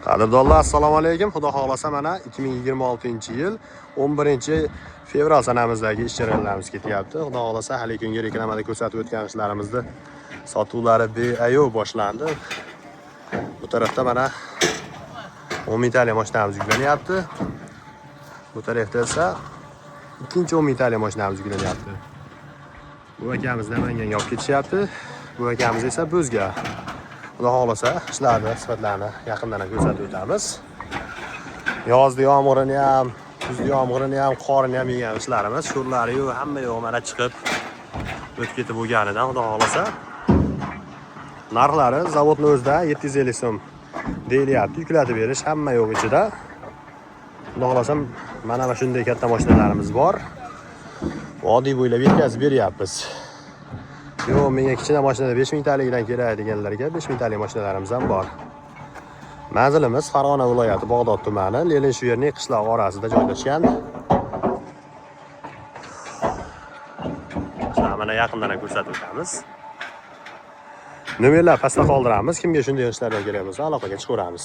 Qadrdonlar, assalomu alaykum. Xudo xolasa mana 2026-yil 11-fevral sanamizdagi ish jarayonlarimiz ketyapti. Xudo xolasa hali kunga reklamada ko'rsatib o'tgan ishlarimizni sotuvlari beayov boshlandi. Bu tarafda mana 10 mingtalik mashinamiz yuklanyapti. Bu tarafda esa ikkinchi 10 mingtalik mashinamiz yuklanyapti. Bu akamiz Namanganga olib ketishyapti. Bu akamiz esa Bo'zga. Xudo xolasa ishlarni, sifatlarni yaqindan ko'rsatib o'tamiz. Yozda yomg'irini ham, kuzda yomg'irini ham, qorini ham yegan ishlarimiz, sho'rlari-yu hamma yo'q mana chiqib o'tib ketib bo'lganidan xudo xolasa narxlari zavodning o'zida 750 so'm deyilyapti. Yuklatib berish hamma yo'q ichida. Xudo xolasa mana shunday katta mashinalarimiz bor. Vodiy bo'ylab yetkazib beryapmiz. Yo'q, menga kichkina mashinada 5000 talikdan kerak deganlarga 5000 talik mashinalarimiz ham bor. Manzilimiz Farg'ona viloyati Bog'dod tumani, Lenin-Shuvernik qishlog'i orasida joylashgan. Mana yaqindan ko'rsatib o'tamiz. Nomerlar pastda qoldiramiz. Kimga shunday ishlardan kerak bo'lsa, aloqaga chiqaveramiz.